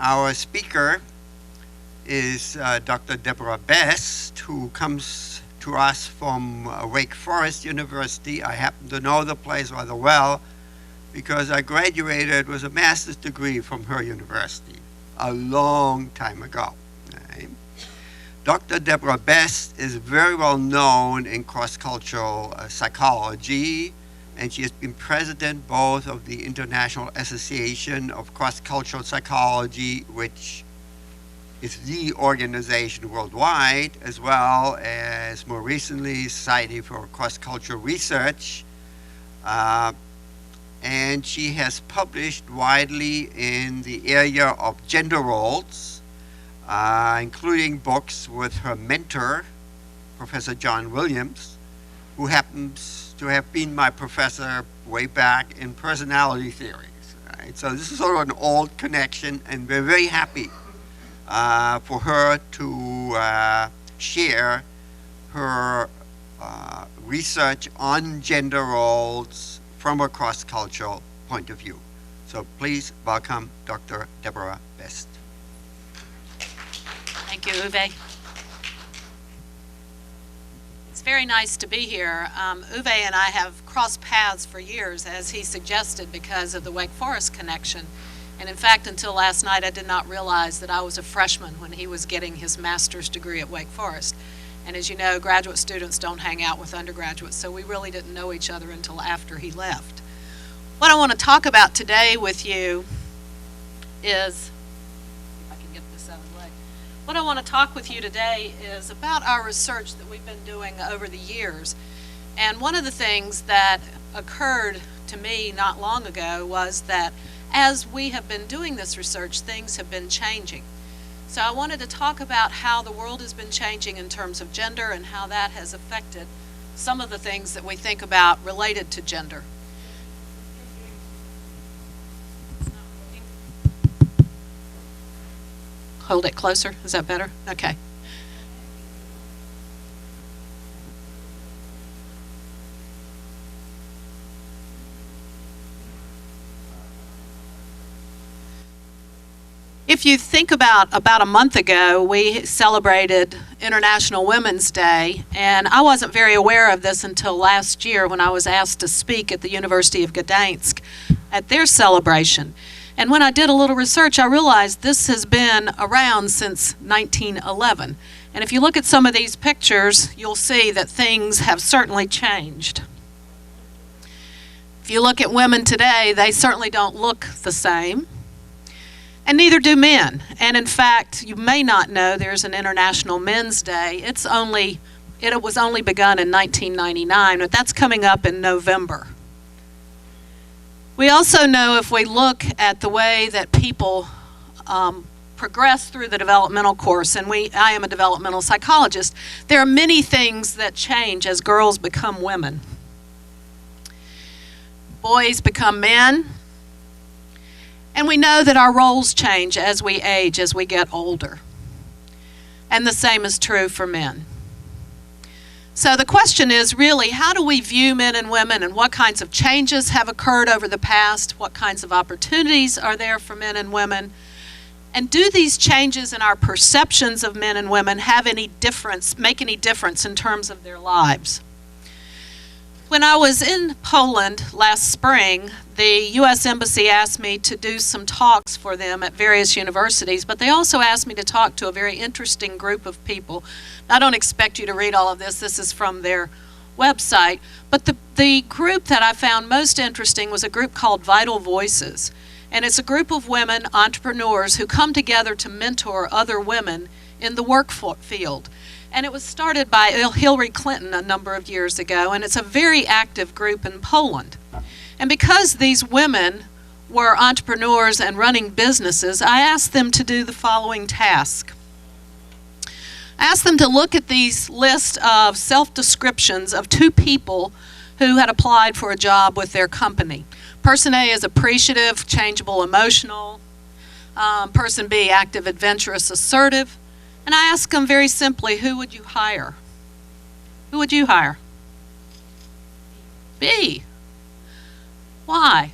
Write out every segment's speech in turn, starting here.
Our speaker is Dr. Deborah Best, who comes to us from Wake Forest University. I happen to know the place rather well because I graduated with a master's degree from her university a long time ago. Right? Dr. Deborah Best is very well known in cross-cultural psychology, and she has been president both of the International Association of Cross-Cultural Psychology, which is the organization worldwide, as well as more recently Society for Cross-Cultural Research. And she has published widely in the area of gender roles, including books with her mentor, Professor John Williams, who happens to have been my professor way back in personality theories. Right? So this is sort of an old connection, and we're very happy for her to share her research on gender roles from a cross-cultural point of view. So please welcome Dr. Deborah Best. Thank you, Uwe. It's very nice to be here. Uwe and I have crossed paths for years, as he suggested, because of the Wake Forest connection. And in fact, until last night, I did not realize that I was a freshman when he was getting his master's degree at Wake Forest. And as you know, graduate students don't hang out with undergraduates, so we really didn't know each other until after he left. What I want to talk about today with you is, if I can get this out of the way. What I want to talk with you today is about our research that we've been doing over the years. And one of the things that occurred to me not long ago was that as we have been doing this research, things have been changing. So I wanted to talk about how the world has been changing in terms of gender and how that has affected some of the things that we think about related to gender. Hold it closer. Is that better? Okay. If you think about a month ago, we celebrated International Women's Day, and I wasn't very aware of this until last year when I was asked to speak at the University of Gdansk at their celebration. And when I did a little research, I realized this has been around since 1911. And if you look at some of these pictures, you'll see that things have certainly changed. If you look at women today, they certainly don't look the same. And neither do men. And in fact, you may not know there's an International Men's Day. It was only begun in 1999, but that's coming up in November. We also know, if we look at the way that people progress through the developmental course, and I am a developmental psychologist, there are many things that change as girls become women. Boys become men. And we know that our roles change as we age, as we get older. And the same is true for men. So the question is really, how do we view men and women, and what kinds of changes have occurred over the past? What kinds of opportunities are there for men and women? And do these changes in our perceptions of men and women make any difference in terms of their lives? When I was in Poland last spring, the U.S. Embassy asked me to do some talks for them at various universities, but they also asked me to talk to a very interesting group of people. I don't expect you to read all of this. This is from their website. But the group that I found most interesting was a group called Vital Voices. And it's a group of women entrepreneurs who come together to mentor other women in the work field. And it was started by Hillary Clinton a number of years ago, and it's a very active group in Poland. And because these women were entrepreneurs and running businesses, I asked them to do the following task. I asked them to look at these list of self-descriptions of two people who had applied for a job with their company. Person A is appreciative, changeable, emotional. Person B, active, adventurous, assertive. And I asked them very simply, who would you hire? Who would you hire? B. Why?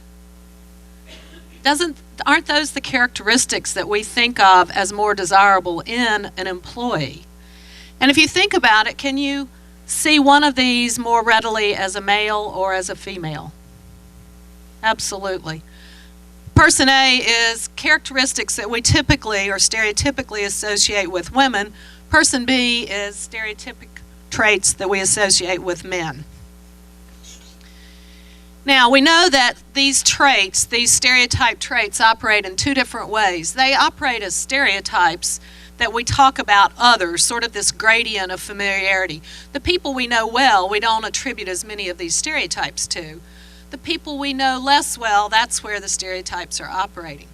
aren't those the characteristics that we think of as more desirable in an employee? And if you think about it, can you see one of these more readily as a male or as a female? Absolutely. Person A is characteristics that we typically or stereotypically associate with women. Person B is stereotypic traits that we associate with men. Now, we know that these traits, these stereotype traits, operate in two different ways. They operate as stereotypes that we talk about others, sort of this gradient of familiarity. The people we know well, we don't attribute as many of these stereotypes to. The people we know less well, that's where the stereotypes are operating.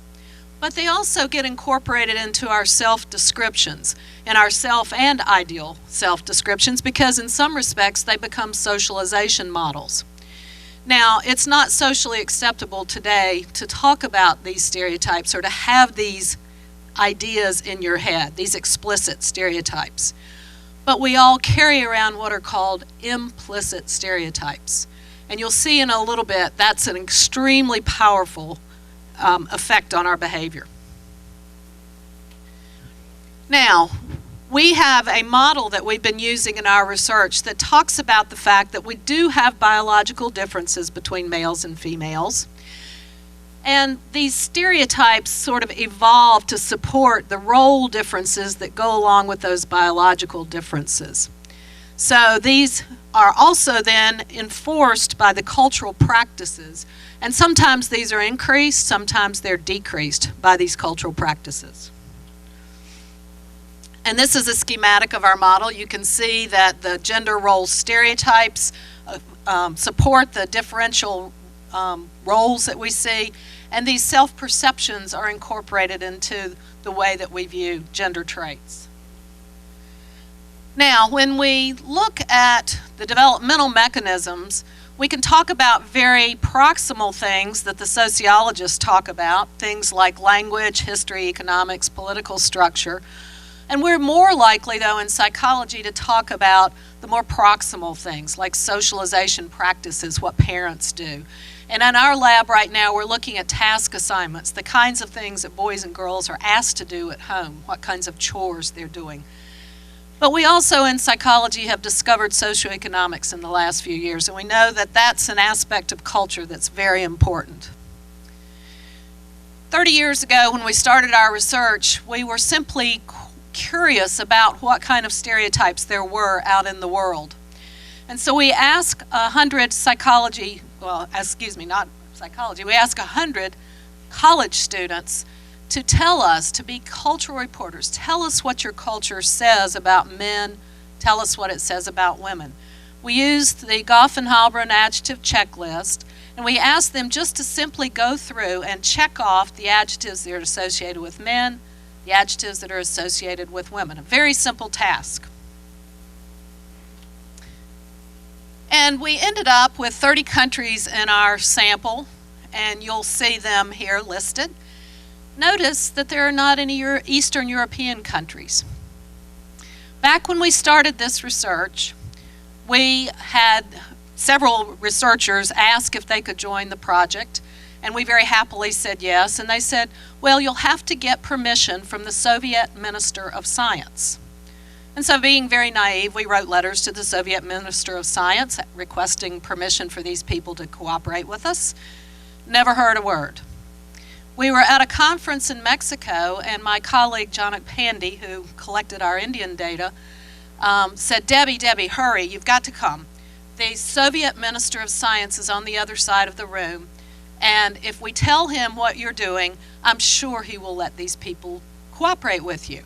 But they also get incorporated into our self-descriptions, and our self and ideal self-descriptions, because in some respects they become socialization models. Now, it's not socially acceptable today to talk about these stereotypes or to have these ideas in your head, these explicit stereotypes. But we all carry around what are called implicit stereotypes. And you'll see in a little bit that's an extremely powerful effect on our behavior. Now, we have a model that we've been using in our research that talks about the fact that we do have biological differences between males and females. And these stereotypes sort of evolve to support the role differences that go along with those biological differences. So these are also then enforced by the cultural practices. And sometimes these are increased, sometimes they're decreased by these cultural practices. And this is a schematic of our model. You can see that the gender role stereotypes support the differential roles that we see, and these self-perceptions are incorporated into the way that we view gender traits. Now, when we look at the developmental mechanisms, we can talk about very proximal things that the sociologists talk about, things like language, history, economics, political structure. And we're more likely, though, in psychology to talk about the more proximal things like socialization practices, what parents do. And in our lab right now, we're looking at task assignments, the kinds of things that boys and girls are asked to do at home, what kinds of chores they're doing. But we also in psychology have discovered socioeconomics in the last few years, and we know that that's an aspect of culture that's very important. 30 years ago, when we started our research, we were simply curious about what kind of stereotypes there were out in the world. And so we asked 100 we asked 100 college students to tell us, to be cultural reporters. Tell us what your culture says about men. Tell us what it says about women. We used the Goff and Halbrun adjective checklist, and we asked them just to simply go through and check off the adjectives that are associated with men, the adjectives that are associated with women. A very simple task. And we ended up with 30 countries in our sample, and you'll see them here listed. Notice that there are not any Eastern European countries. Back when we started this research, we had several researchers ask if they could join the project, and we very happily said yes. And they said, well, you'll have to get permission from the Soviet Minister of Science. And so being very naive, we wrote letters to the Soviet Minister of Science requesting permission for these people to cooperate with us. Never heard a word. We were at a conference in Mexico, and my colleague, Janak Pandey, who collected our Indian data, said, Debbie, hurry, you've got to come. The Soviet Minister of Science is on the other side of the room, and if we tell him what you're doing, I'm sure he will let these people cooperate with you.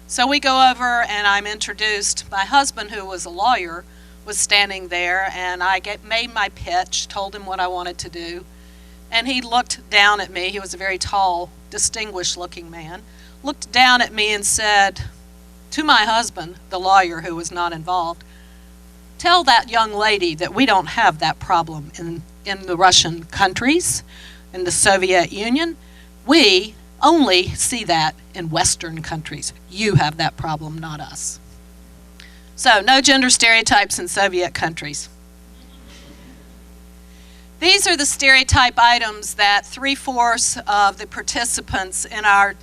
So we go over, and I'm introduced. My husband, who was a lawyer, was standing there, and I made my pitch, told him what I wanted to do. And he looked down at me. He was a very tall, distinguished-looking man. Looked down at me and said to my husband, the lawyer who was not involved, tell that young lady that we don't have that problem in the Russian countries, in the Soviet Union. We only see that in Western countries. You have that problem, not us. So, no gender stereotypes in Soviet countries. These are the stereotype items that 3/4 of the participants in our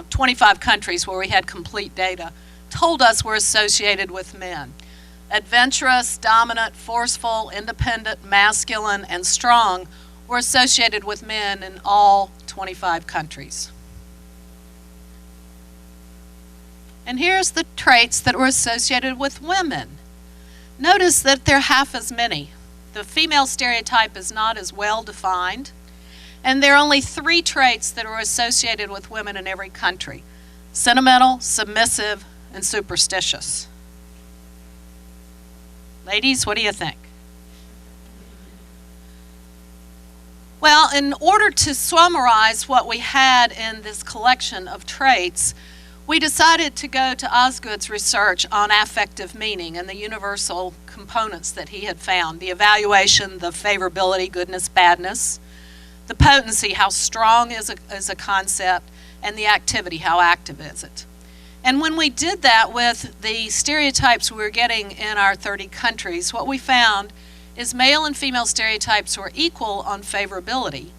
25 countries where we had complete data told us were associated with men. Adventurous, dominant, forceful, independent, masculine, and strong were associated with men in all 25 countries. And here's the traits that were associated with women. Notice that they're half as many. The female stereotype is not as well defined, and there are only 3 traits that are associated with women in every country: sentimental, submissive, and superstitious. Ladies, what do you think? Well, in order to summarize what we had in this collection of traits, we decided to go to Osgood's research on affective meaning and the universal components that he had found: the evaluation, the favorability, goodness, badness, the potency, how strong is a concept, and the activity, how active is it. And when we did that with the stereotypes we were getting in our 30 countries, what we found is male and female stereotypes were equal on favorability.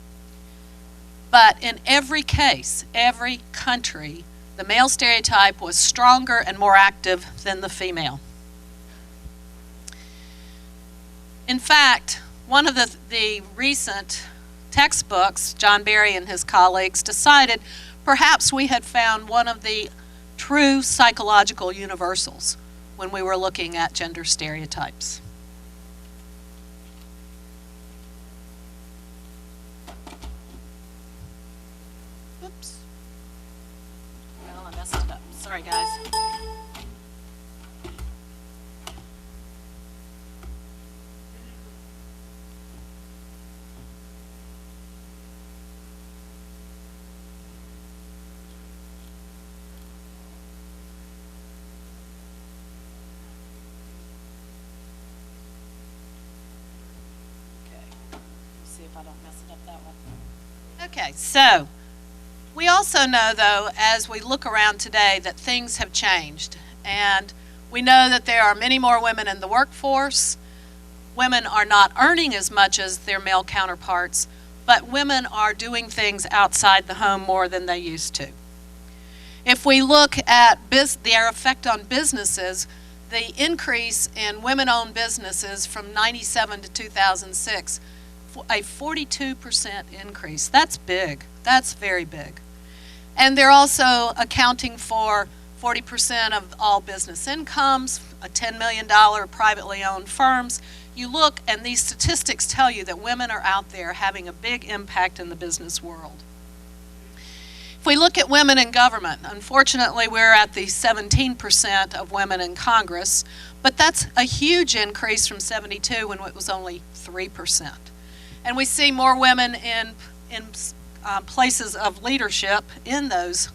But in every case, every country, the male stereotype was stronger and more active than the female. In fact, one of the recent textbooks, John Barry and his colleagues decided perhaps we had found one of the true psychological universals when we were looking at gender stereotypes. Oops. Well, I messed it up. Sorry, guys. If I don't mess it up that way. Okay, so we also know, though, as we look around today, that things have changed. And we know that there are many more women in the workforce. Women are not earning as much as their male counterparts, but women are doing things outside the home more than they used to. If we look at their effect on businesses, the increase in women-owned businesses from 97 to 2006, a 42% increase. That's big. That's very big. And they're also accounting for 40% of all business incomes, a $10 million privately owned firms. You look, and these statistics tell you that women are out there having a big impact in the business world. If we look at women in government, unfortunately we're at the 17% of women in Congress, but that's a huge increase from 72 when it was only 3%. And we see more women in places of leadership in those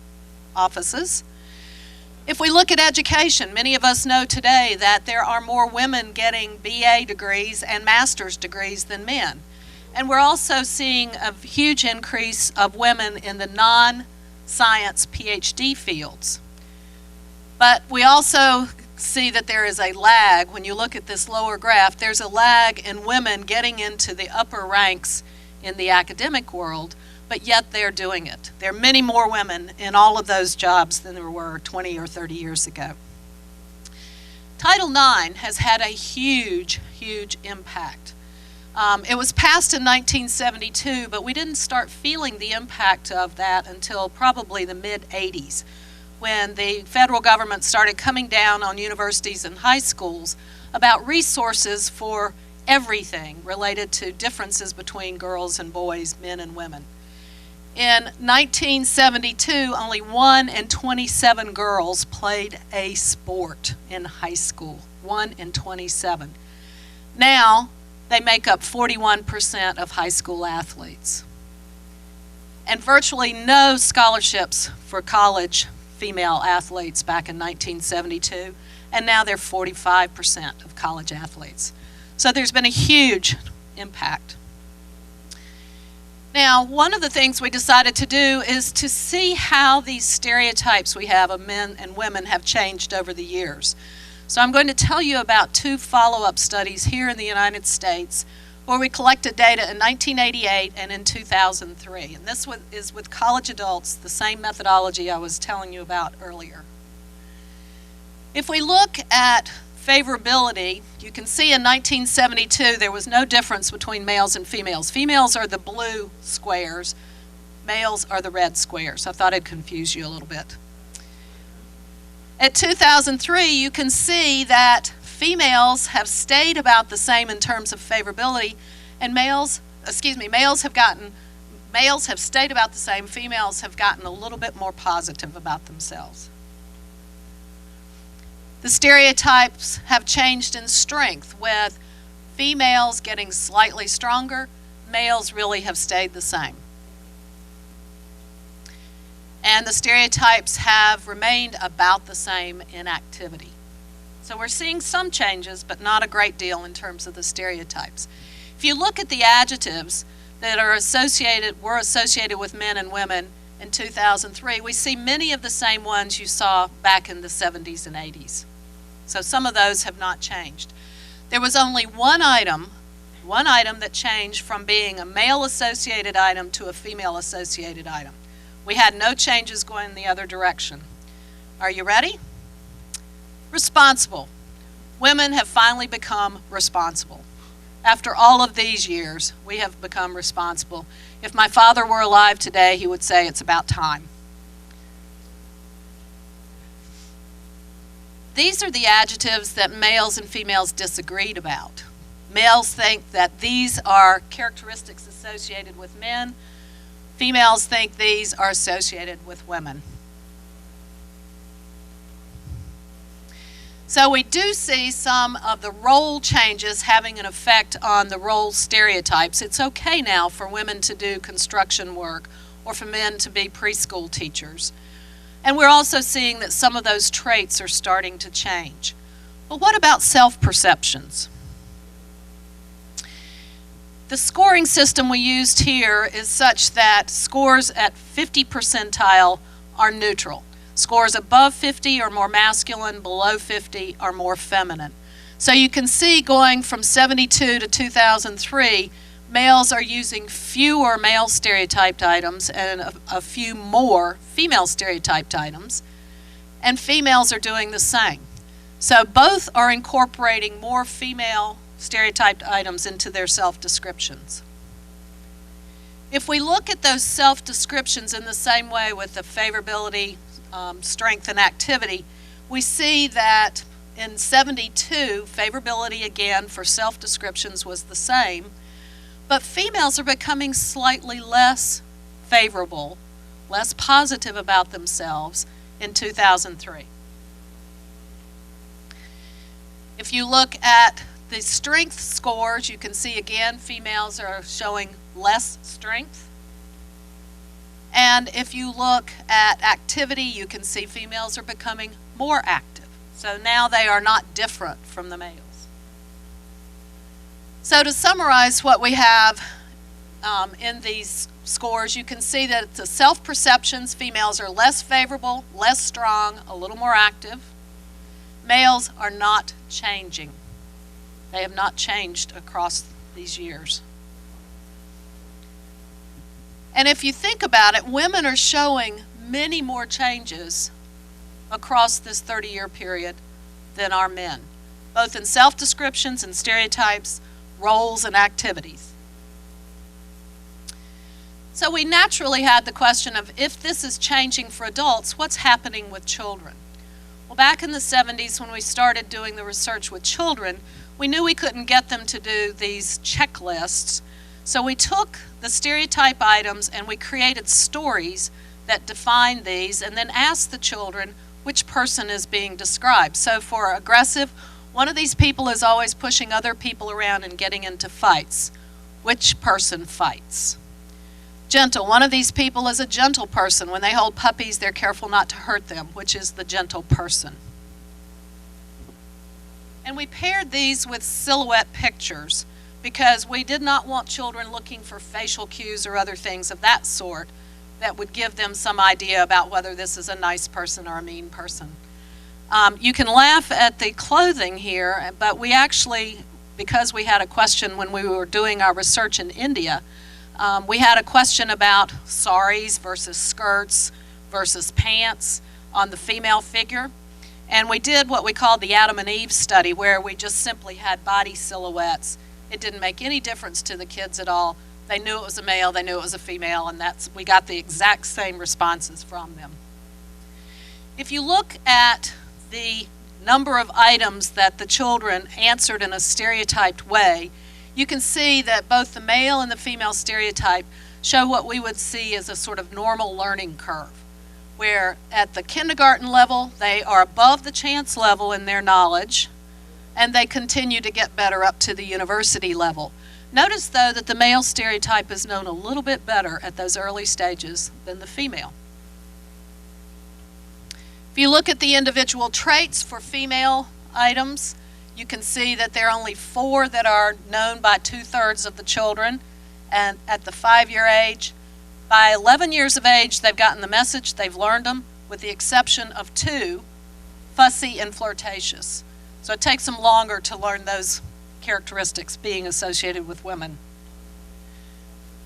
offices. If we look at education, many of us know today that there are more women getting BA degrees and master's degrees than men. And we're also seeing a huge increase of women in the non-science PhD fields. But we also see that there is a lag. When you look at this lower graph, there's a lag in women getting into the upper ranks in the academic world, but yet they're doing it. There are many more women in all of those jobs than there were 20 or 30 years ago. Title IX has had a huge, huge impact. It was passed in 1972, but we didn't start feeling the impact of that until probably the mid-'80s, when the federal government started coming down on universities and high schools about resources for everything related to differences between girls and boys, men and women. In 1972, only 1 in 27 girls played a sport in high school. 1 in 27. Now, they make up 41% of high school athletes. And virtually no scholarships for college female athletes back in 1972, and now they're 45% of college athletes. So there's been a huge impact. Now, one of the things we decided to do is to see how these stereotypes we have of men and women have changed over the years. So I'm going to tell you about 2 follow-up studies here in the United States where we collected data in 1988 and in 2003. And this is with college adults, the same methodology I was telling you about earlier. If we look at favorability, you can see in 1972 there was no difference between males and females. Females are the blue squares, males are the red squares. I thought I'd confuse you a little bit. At 2003, you can see that females have stayed about the same in terms of favorability, and males have stayed about the same, females have gotten a little bit more positive about themselves. The stereotypes have changed in strength, with females getting slightly stronger, males really have stayed the same. And the stereotypes have remained about the same in activity. So we're seeing some changes, but not a great deal in terms of the stereotypes. If you look at the adjectives that were associated with men and women in 2003, we see many of the same ones you saw back in the 70s and 80s. So some of those have not changed. There was only one item that changed from being a male-associated item to a female-associated item. We had no changes going in the other direction. Are you ready? Responsible. Women have finally become responsible. After all of these years, we have become responsible. If my father were alive today, he would say it's about time. These are the adjectives that males and females disagreed about. Males think that these are characteristics associated with men. Females think these are associated with women. So we do see some of the role changes having an effect on the role stereotypes. It's okay now for women to do construction work or for men to be preschool teachers. And we're also seeing that some of those traits are starting to change. But what about self-perceptions? The scoring system we used here is such that scores at 50 percentile are neutral. Scores above 50 are more masculine, below 50 are more feminine. So you can see going from 72 to 2003, males are using fewer male stereotyped items and a few more female stereotyped items, and females are doing the same. So both are incorporating more female stereotyped items into their self-descriptions. If we look at those self-descriptions in the same way with the favorability, strength, and activity, we see that in 72, favorability again for self-descriptions was the same, but females are becoming slightly less favorable, less positive about themselves in 2003. If you look at the strength scores, you can see again females are showing less strength. And if you look at activity, you can see females are becoming more active. So now they are not different from the males. So to summarize what we have in these scores, you can see that the self-perceptions, females are less favorable, less strong, a little more active. Males are not changing. They have not changed across these years. And if you think about it, women are showing many more changes across this 30-year period than are men, both in self-descriptions and stereotypes, roles and activities. So we naturally had the question of, if this is changing for adults, what's happening with children? Well, back in the 70s when we started doing the research with children, we knew we couldn't get them to do these checklists. So we took the stereotype items and we created stories that define these and then asked the children which person is being described. So for aggressive, one of these people is always pushing other people around and getting into fights. Which person fights? Gentle, one of these people is a gentle person. When they hold puppies, they're careful not to hurt them, which is the gentle person. And we paired these with silhouette pictures because we did not want children looking for facial cues or other things of that sort that would give them some idea about whether this is a nice person or a mean person. You can laugh at the clothing here, but we actually because we had a question when we were doing our research in India. We had a question about saris versus skirts versus pants on the female figure. And we did what we called the Adam and Eve study, where we just simply had body silhouettes. It didn't make any difference to the kids at all. They knew it was a male, they knew it was a female, and we got the exact same responses from them. If you look at the number of items that the children answered in a stereotyped way, you can see that both the male and the female stereotype show what we would see as a sort of normal learning curve, where at the kindergarten level, they are above the chance level in their knowledge, and they continue to get better up to the university level. Notice, though, that the male stereotype is known a little bit better at those early stages than the female. If you look at the individual traits for female items, you can see that there are only 4 that are known by 2/3 of the children, and at the 5-year age. By 11 years of age, they've gotten the message, they've learned them, with the exception of 2, fussy and flirtatious. So it takes them longer to learn those characteristics being associated with women.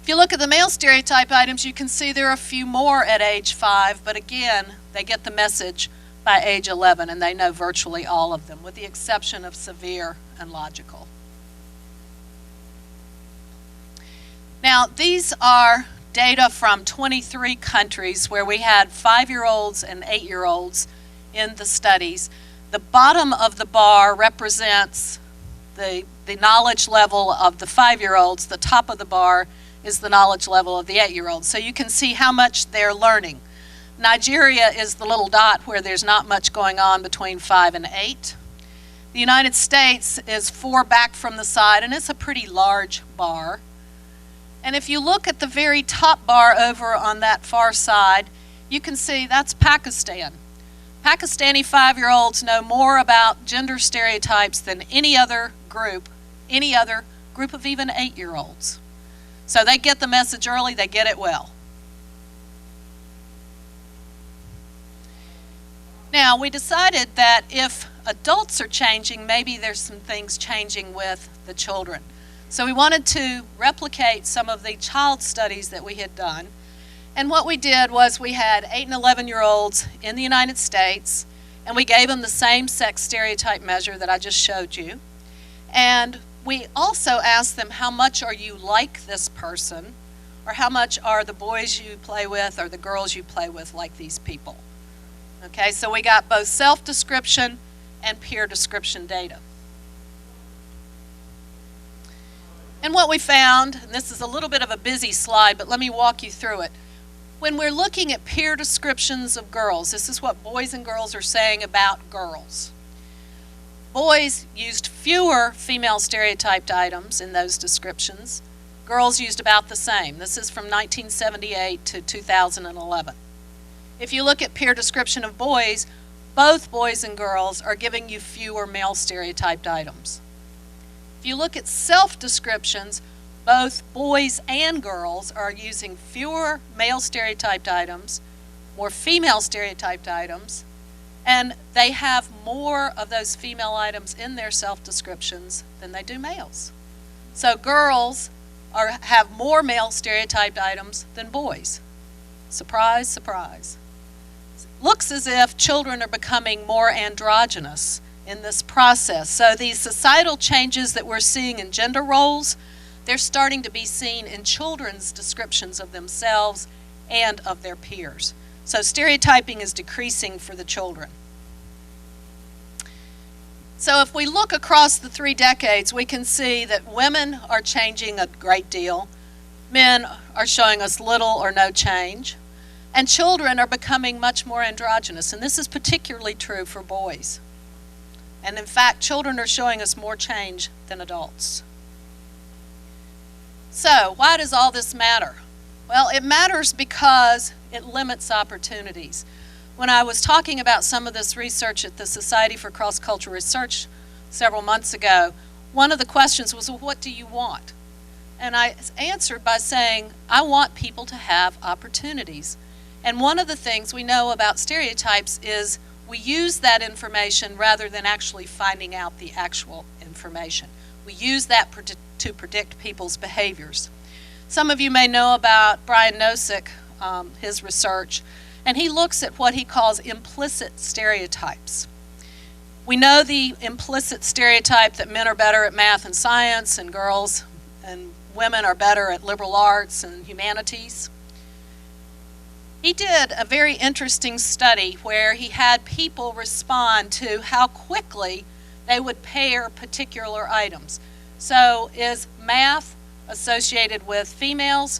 If you look at the male stereotype items, you can see there are a few more at age 5, but again, they get the message by age 11, and they know virtually all of them, with the exception of severe and logical. Now, these are data from 23 countries where we had 5-year-olds and 8-year-olds in the studies. The bottom of the bar represents the knowledge level of the 5-year-olds. The top of the bar is the knowledge level of the 8-year-olds. So you can see how much they're learning. Nigeria is the little dot where there's not much going on between 5 and 8. The United States is 4 back from the side, and it's a pretty large bar. And if you look at the very top bar over on that far side, you can see that's Pakistan. Pakistani 5-year-olds know more about gender stereotypes than any other group of even 8-year-olds. So they get the message early, they get it well. Now, we decided that if adults are changing, maybe there's some things changing with the children. So we wanted to replicate some of the child studies that we had done. And what we did was we had 8 and 11-year-olds in the United States, and we gave them the same sex stereotype measure that I just showed you. And we also asked them, how much are you like this person? Or how much are the boys you play with or the girls you play with like these people? Okay, so we got both self-description and peer description data. And what we found, and this is a little bit of a busy slide, but let me walk you through it. When we're looking at peer descriptions of girls, this is what boys and girls are saying about girls. Boys used fewer female stereotyped items in those descriptions. Girls used about the same. This is from 1978 to 2011. If you look at peer description of boys, both boys and girls are giving you fewer male stereotyped items. If you look at self-descriptions, both boys and girls are using fewer male stereotyped items, more female stereotyped items, and they have more of those female items in their self-descriptions than they do males. So girls have more male stereotyped items than boys. Surprise, surprise. Looks as if children are becoming more androgynous in this process. So these societal changes that we're seeing in gender roles, they're starting to be seen in children's descriptions of themselves and of their peers. So stereotyping is decreasing for the children. So if we look across the 3 decades, we can see that women are changing a great deal. Men are showing us little or no change. And children are becoming much more androgynous. And this is particularly true for boys. And in fact, children are showing us more change than adults. So, why does all this matter? Well, it matters because it limits opportunities. When I was talking about some of this research at the Society for Cross-Cultural Research several months ago, one of the questions was, well, what do you want? And I answered by saying, I want people to have opportunities. And one of the things we know about stereotypes is we use that information rather than actually finding out the actual information. We use that to predict people's behaviors. Some of you may know about Brian Nosek, his research, and he looks at what he calls implicit stereotypes. We know the implicit stereotype that men are better at math and science, and girls and women are better at liberal arts and humanities. He did a very interesting study where he had people respond to how quickly they would pair particular items. So is math associated with females?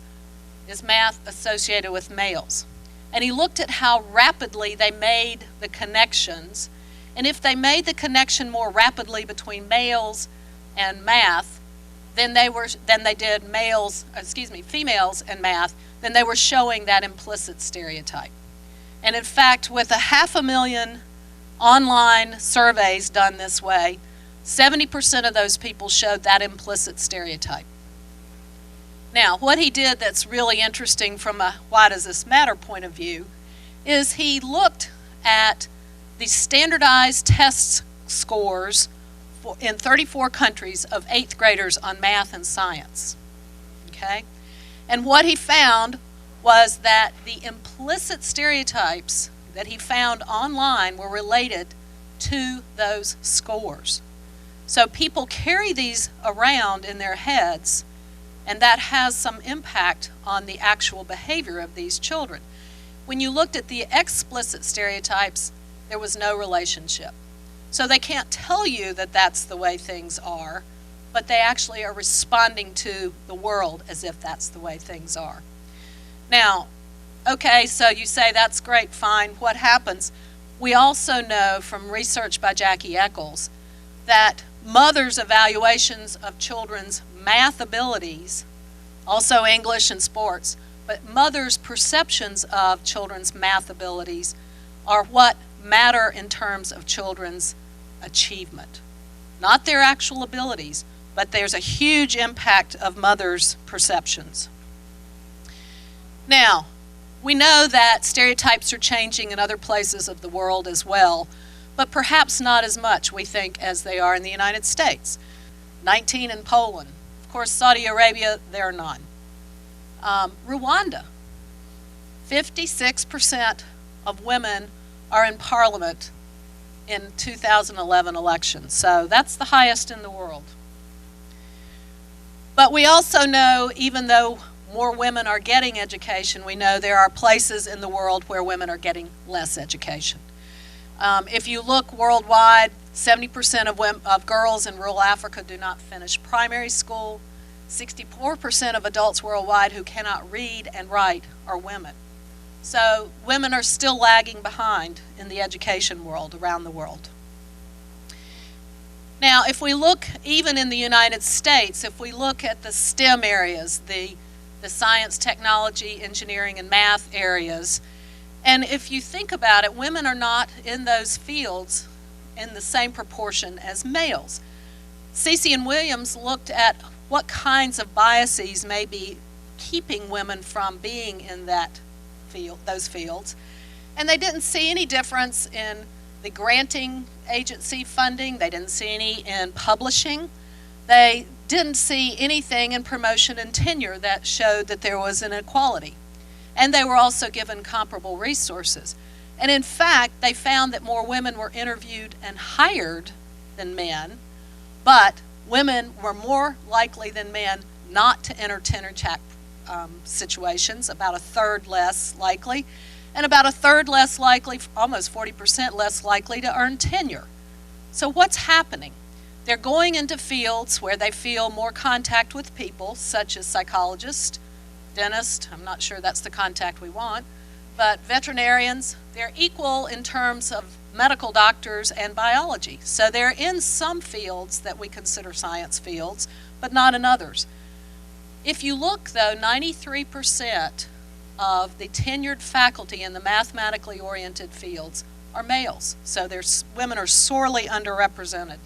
Is math associated with males? And he looked at how rapidly they made the connections. And if they made the connection more rapidly between males and math than they did females and math, then they were showing that implicit stereotype. And in fact, with 500,000 online surveys done this way, 70% of those people showed that implicit stereotype. Now, what he did that's really interesting from a why does this matter point of view is he looked at the standardized test scores in 34 countries of 8th graders on math and science. Okay? And what he found was that the implicit stereotypes that he found online were related to those scores. So people carry these around in their heads, and that has some impact on the actual behavior of these children. When you looked at the explicit stereotypes, there was no relationship. So they can't tell you that that's the way things are, but they actually are responding to the world as if that's the way things are. Now, okay, so you say that's great, fine, what happens? We also know from research by Jackie Eccles that mothers' evaluations of children's math abilities, also English and sports, but mothers' perceptions of children's math abilities are what matter in terms of children's achievement. Not their actual abilities, but there's a huge impact of mothers' perceptions. Now, we know that stereotypes are changing in other places of the world as well, but perhaps not as much, we think, as they are in the United States. 19 in Poland. Of course, Saudi Arabia, there are none. Rwanda, 56% of women are in parliament in 2011 elections. So that's the highest in the world. But we also know, even though more women are getting education, we know there are places in the world where women are getting less education. If you look worldwide, 70% of girls in rural Africa do not finish primary school. 64% of adults worldwide who cannot read and write are women. So women are still lagging behind in the education world around the world. Now, if we look even in the United States, if we look at the STEM areas, the science, technology, engineering, and math areas, and if you think about it, women are not in those fields in the same proportion as males. Cece and Williams looked at what kinds of biases may be keeping women from being in that field, those fields, and they didn't see any difference in the granting agency funding. They didn't see any in publishing. They didn't see anything in promotion and tenure that showed that there was an inequality. And they were also given comparable resources. And in fact, they found that more women were interviewed and hired than men, but women were more likely than men not to enter tenure track situations, about a third less likely, and about a third less likely, almost 40% less likely to earn tenure. So what's happening? They're going into fields where they feel more contact with people, such as psychologists, dentists, I'm not sure that's the contact we want, but veterinarians. They're equal in terms of medical doctors and biology. So they're in some fields that we consider science fields, but not in others. If you look, though, 93% of the tenured faculty in the mathematically oriented fields are males. So women are sorely underrepresented.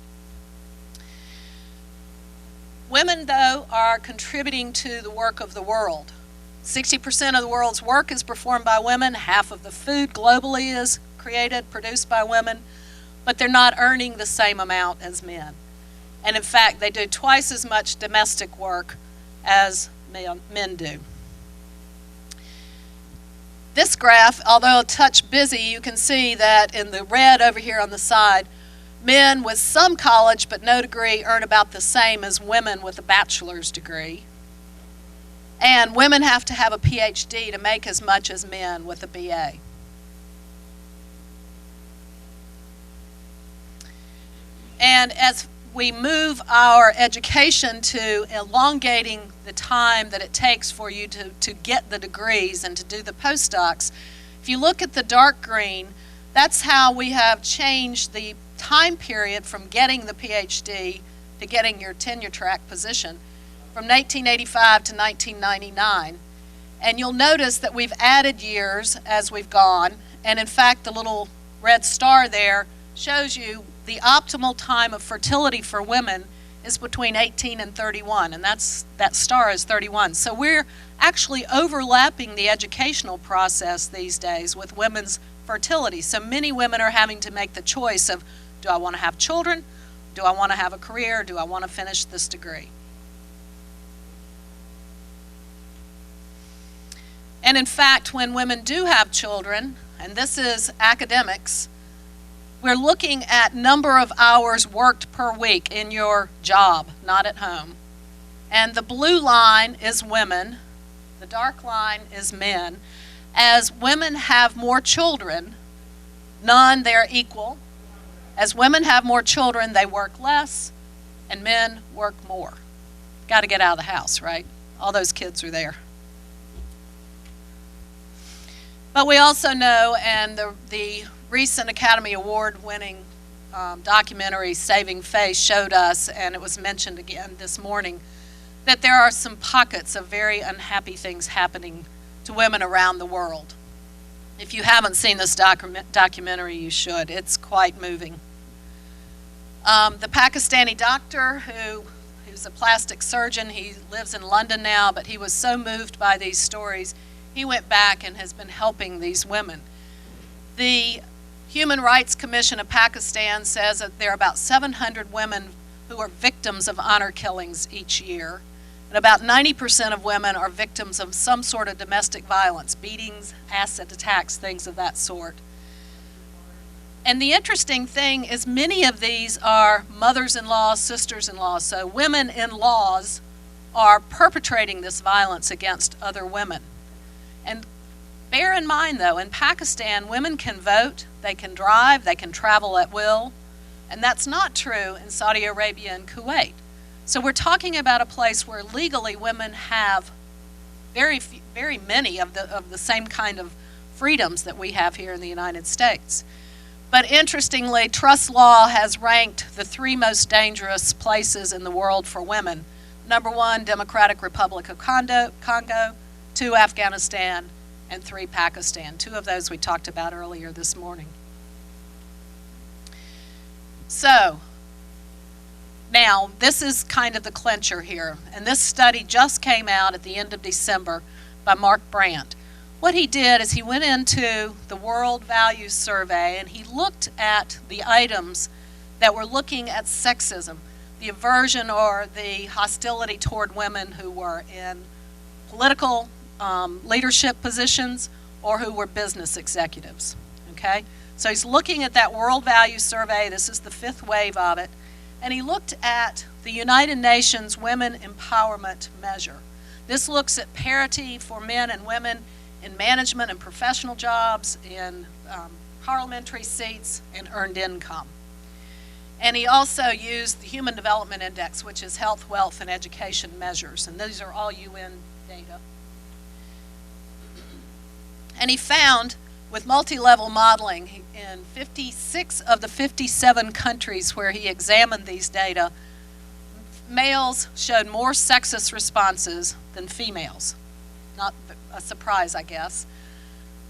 Women, though, are contributing to the work of the world. 60% of the world's work is performed by women. Half of the food globally is created, produced by women, but they're not earning the same amount as men. And in fact, they do twice as much domestic work as men do. This graph, although a touch busy, you can see that in the red over here on the side, men with some college but no degree earn about the same as women with a bachelor's degree. And women have to have a PhD to make as much as men with a BA. And as we move our education to elongating the time that it takes for you to get the degrees and to do the postdocs, if you look at the dark green, that's how we have changed the time period from getting the PhD to getting your tenure track position from 1885 to 1999. And you'll notice that we've added years as we've gone, and in fact the little red star there shows you the optimal time of fertility for women is between 18 and 31, and that star is 31. So we're actually overlapping the educational process these days with women's fertility. So many women are having to make the choice of, do I want to have children? Do I want to have a career? Do I want to finish this degree? And in fact, when women do have children, and this is academics, we're looking at number of hours worked per week in your job, not at home. And the blue line is women, the dark line is men. As women have more children, none, they're equal. As women have more children, they work less, and men work more. Got to get out of the house, right? All those kids are there. But we also know, and the recent Academy Award winning documentary Saving Face showed us, and it was mentioned again this morning, that there are some pockets of very unhappy things happening to women around the world. If you haven't seen this documentary, you should. It's quite moving. The Pakistani doctor who's a plastic surgeon, he lives in London now, but he was so moved by these stories, he went back and has been helping these women. The Human Rights Commission of Pakistan says that there are about 700 women who are victims of honor killings each year. And about 90% of women are victims of some sort of domestic violence, beatings, acid attacks, things of that sort. And the interesting thing is many of these are mothers-in-law, sisters-in-law. So women-in-laws are perpetrating this violence against other women. And bear in mind, though, in Pakistan, women can vote, they can drive, they can travel at will, and that's not true in Saudi Arabia and Kuwait. So we're talking about a place where legally women have very many of the same kind of freedoms that we have here in the United States. But interestingly, trust law has ranked the 3 most dangerous places in the world for women. Number 1, Democratic Republic of Congo, 2, Afghanistan, and 3, Pakistan. 2 of those we talked about earlier this morning. So, now, this is kind of the clincher here, and this study just came out at the end of December by Mark Brandt. What he did is he went into the World Values Survey and he looked at the items that were looking at sexism, the aversion or the hostility toward women who were in political leadership positions or who were business executives, okay? So he's looking at that World Values Survey. This is the 5th wave of it. And he looked at the United Nations Women Empowerment Measure. This looks at parity for men and women in management and professional jobs, in parliamentary seats, and earned income. And he also used the Human Development Index, which is health, wealth, and education measures. And these are all UN data. And he found, with multi-level modeling, in 56 of the 57 countries where he examined these data, males showed more sexist responses than females. Not a surprise, I guess.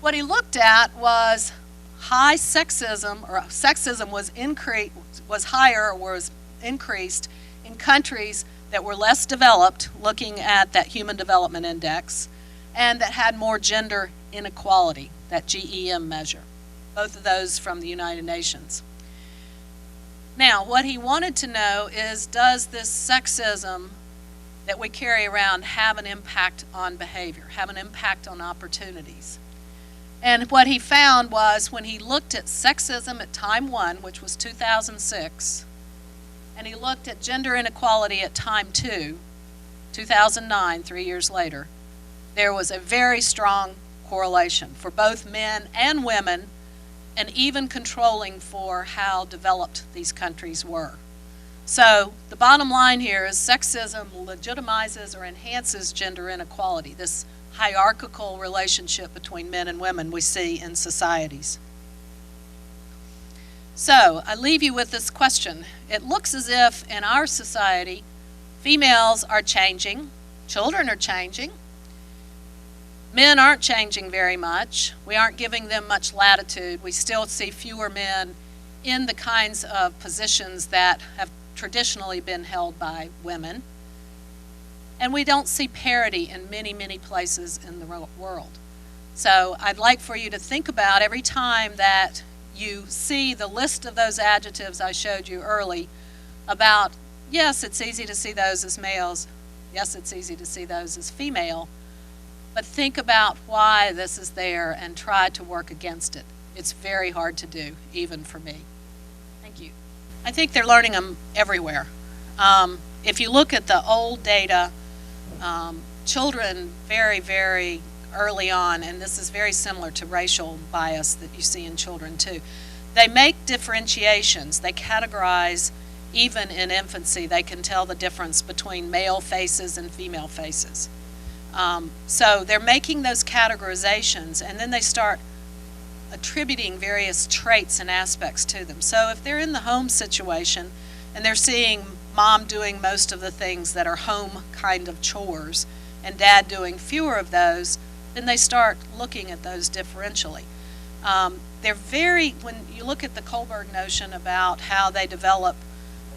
What he looked at was high sexism, or sexism was higher or was increased in countries that were less developed, looking at that Human Development Index, and that had more gender inequality, that GEM measure, both of those from the United Nations. Now, what he wanted to know is, does this sexism that we carry around have an impact on behavior, have an impact on opportunities? And what he found was, when he looked at sexism at time 1, which was 2006, and he looked at gender inequality at time 2, 2009, 3 years later, there was a very strong correlation for both men and women, and even controlling for how developed these countries were. So the bottom line here is sexism legitimizes or enhances gender inequality, this hierarchical relationship between men and women we see in societies. So I leave you with this question. It looks as if in our society, females are changing, children are changing, men aren't changing very much. We aren't giving them much latitude. We still see fewer men in the kinds of positions that have traditionally been held by women. And we don't see parity in many, many places in the world. So I'd like for you to think about, every time that you see the list of those adjectives I showed you early, about, yes, it's easy to see those as males, yes, it's easy to see those as female, but think about why this is there and try to work against it. It's very hard to do, even for me. Thank you. I think they're learning them everywhere. If you look at the old data, children very, very early on, and this is very similar to racial bias that you see in children too, they make differentiations. They categorize, even in infancy, they can tell the difference between male faces and female faces. So they're making those categorizations, and then they start attributing various traits and aspects to them. So if they're in the home situation and they're seeing mom doing most of the things that are home kind of chores and dad doing fewer of those, then they start looking at those differentially. They're very, when you look at the Kohlberg notion about how they develop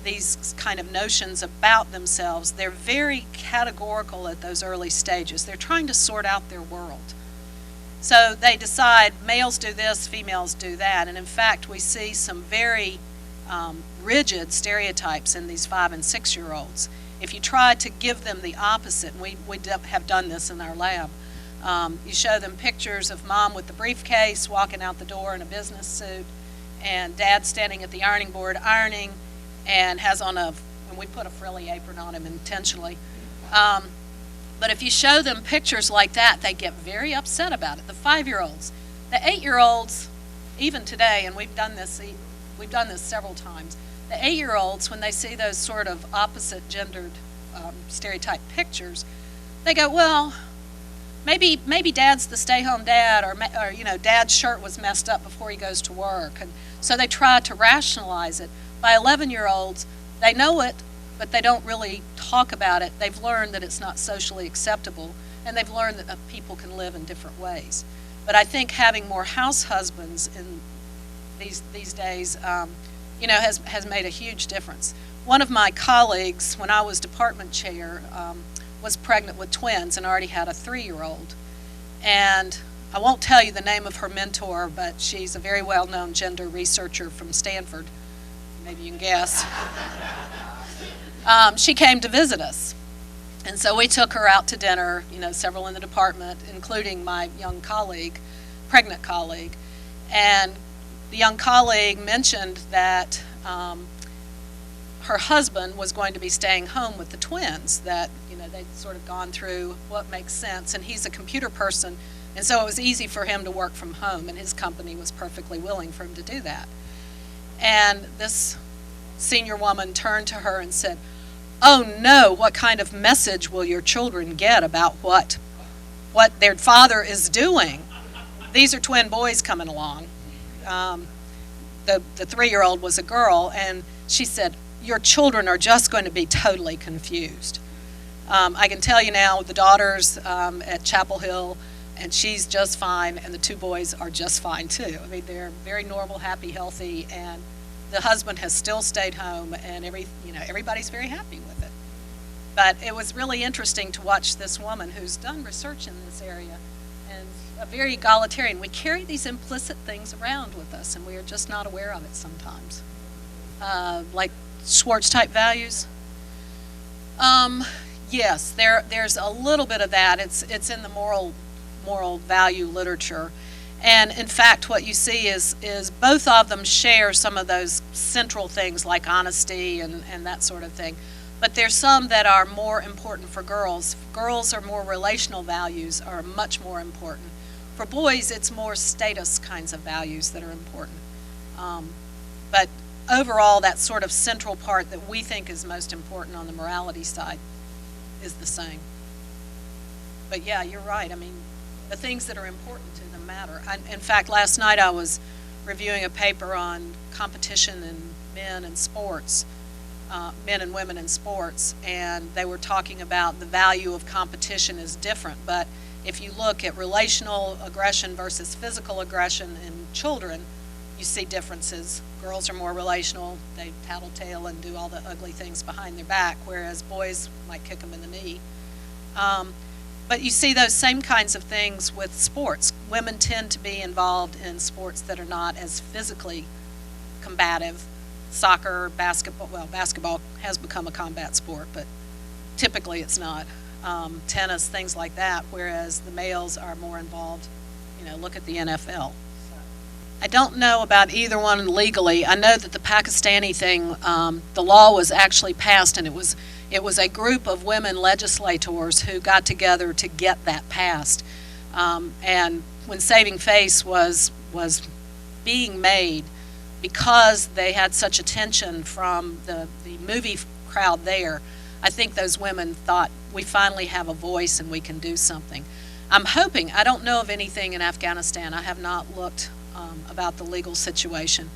these kind of notions about themselves, they're very categorical at those early stages. They're trying to sort out their world. So they decide males do this, females do that. And in fact, we see some very rigid stereotypes in these 5 and 6 year olds. If you try to give them the opposite, and we have done this in our lab, you show them pictures of mom with the briefcase walking out the door in a business suit, and dad standing at the ironing board ironing, and has on and we put a frilly apron on him intentionally. But if you show them pictures like that, they get very upset about it. The 5-year-olds, the 8-year-olds, even today, and we've done this several times. The 8-year-olds, when they see those sort of opposite gendered stereotype pictures, they go, well, maybe dad's the stay-home dad, or dad's shirt was messed up before he goes to work, and so they try to rationalize it. By 11-year-olds, they know it, but they don't really talk about it. They've learned that it's not socially acceptable, and they've learned that people can live in different ways. But I think having more house husbands in these days, has made a huge difference. One of my colleagues, when I was department chair, was pregnant with twins and already had a 3-year-old. And I won't tell you the name of her mentor, but she's a very well-known gender researcher from Stanford. Maybe you can guess. She came to visit us. And so we took her out to dinner, several in the department, including my young colleague, pregnant colleague. And the young colleague mentioned that her husband was going to be staying home with the twins, that, they'd sort of gone through what makes sense. And he's a computer person, and so it was easy for him to work from home, and his company was perfectly willing for him to do that. And this senior woman turned to her and said, "Oh no, what kind of message will your children get about what their father is doing?" These are twin boys coming along. The 3-year-old was a girl, and she said, "Your children are just going to be totally confused." I can tell you now, the daughter's at Chapel Hill, and she's just fine, and the 2 boys are just fine too. I mean, they're very normal, happy, healthy, and the husband has still stayed home, and everybody's very happy with it. But it was really interesting to watch this woman who's done research in this area, and a very egalitarian. We carry these implicit things around with us, and we are just not aware of it sometimes. like Schwartz-type values? Yes, there's a little bit of that. It's in the moral value literature. And in fact, what you see is both of them share some of those central things like honesty and that sort of thing. But there's some that are more important for girls. Girls are more relational values are much more important. For boys, it's more status kinds of values that are important. But overall, that sort of central part that we think is most important on the morality side is the same. But yeah, you're right. I mean, the things that are important to them matter. In fact, last night I was reviewing a paper on competition in men and sports, men and women in sports, and they were talking about the value of competition is different. But if you look at relational aggression versus physical aggression in children, you see differences. Girls are more relational. They tattletale and do all the ugly things behind their back, whereas boys might kick them in the knee. But you see those same kinds of things with sports. Women tend to be involved in sports that are not as physically combative. Soccer, basketball, well, basketball has become a combat sport, but typically it's not. Tennis, things like that, whereas the males are more involved. Look at the NFL. I don't know about either one legally. I know that the Pakistani thing, the law was actually passed, and it was a group of women legislators who got together to get that passed. And when Saving Face was being made, because they had such attention from the movie crowd there, I think those women thought, we finally have a voice and we can do something. I'm hoping, I don't know of anything in Afghanistan. I have not looked about the legal situation,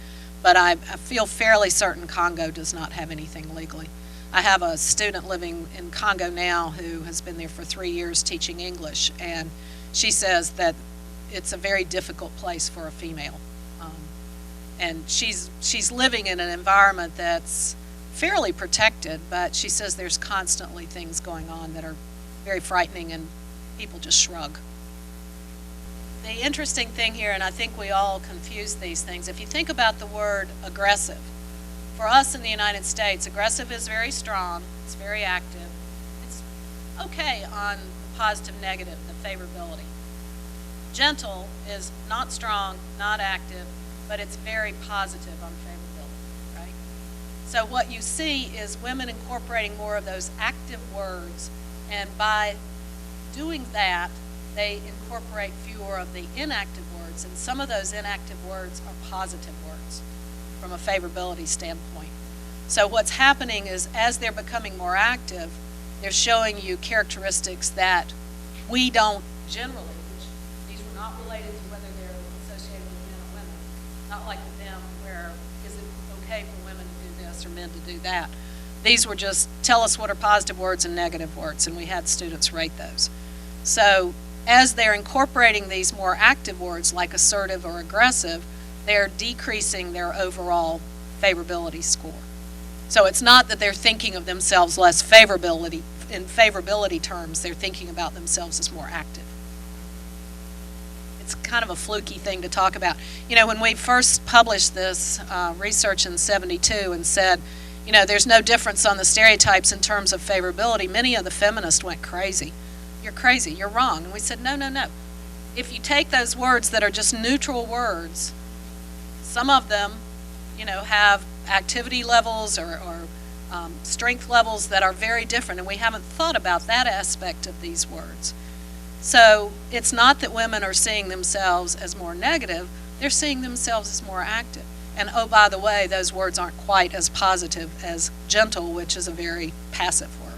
but I feel fairly certain Congo does not have anything legally. I have a student living in Congo now who has been there for 3 years teaching English, and she says that it's a very difficult place for a female. And she's living in an environment that's fairly protected, but she says there's constantly things going on that are very frightening, and people just shrug. The interesting thing here, and I think we all confuse these things, if you think about the word aggressive, for us in the United States, aggressive is very strong, it's very active, it's okay on the positive, negative, the favorability. Gentle is not strong, not active, but it's very positive on favorability, right? So what you see is women incorporating more of those active words, and by doing that, they incorporate fewer of the inactive words, and some of those inactive words are positive words from a favorability standpoint. So what's happening is, as they're becoming more active, they're showing you characteristics that we don't generally, which these were not related to whether they're associated with men or women, not like with them where is it okay for women to do this or men to do that. These were just tell us what are positive words and negative words, and we had students rate those. So as they're incorporating these more active words like assertive or aggressive, they're decreasing their overall favorability score. So it's not that they're thinking of themselves less favorability. In favorability terms, they're thinking about themselves as more active. It's kind of a fluky thing to talk about. When we first published this research in '72 and said, there's no difference on the stereotypes in terms of favorability, many of the feminists went crazy. You're crazy, you're wrong. And we said, no. If you take those words that are just neutral words, some of them, have activity levels or strength levels that are very different, and we haven't thought about that aspect of these words. So it's not that women are seeing themselves as more negative, they're seeing themselves as more active. And oh, by the way, those words aren't quite as positive as gentle, which is a very passive word.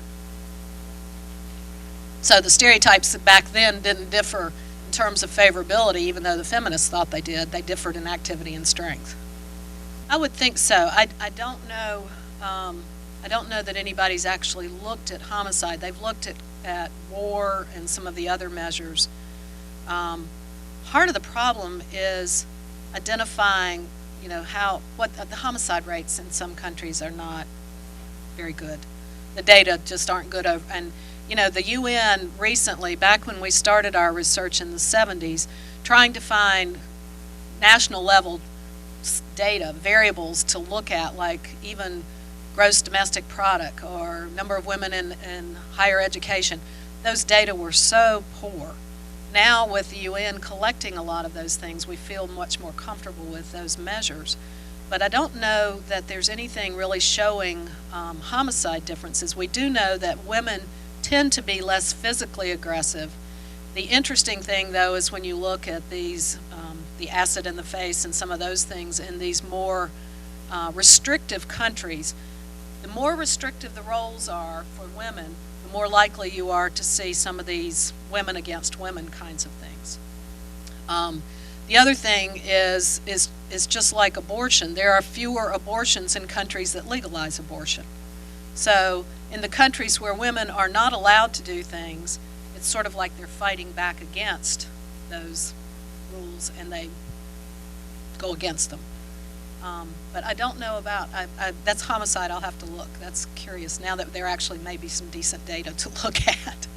So the stereotypes back then didn't differ in terms of favorability, even though the feminists thought they did. They differed in activity and strength. I would think so. I don't know. I don't know that anybody's actually looked at homicide. They've looked at war and some of the other measures. Part of the problem is identifying, what the homicide rates in some countries are not very good. The data just aren't good over, and the UN recently, back when we started our research in the 70s, trying to find national level data, variables to look at, like even gross domestic product or number of women in higher education. Those data were so poor. Now with the UN collecting a lot of those things, we feel much more comfortable with those measures. But I don't know that there's anything really showing homicide differences. We do know that women tend to be less physically aggressive. The interesting thing, though, is when you look at these, the acid in the face and some of those things in these more restrictive countries, the more restrictive the roles are for women, the more likely you are to see some of these women against women kinds of things. The other thing is just like abortion. There are fewer abortions in countries that legalize abortion. So in the countries where women are not allowed to do things, it's sort of like they're fighting back against those rules and they go against them. But I don't know about, that's homicide. I'll have to look. That's curious now that there actually may be some decent data to look at.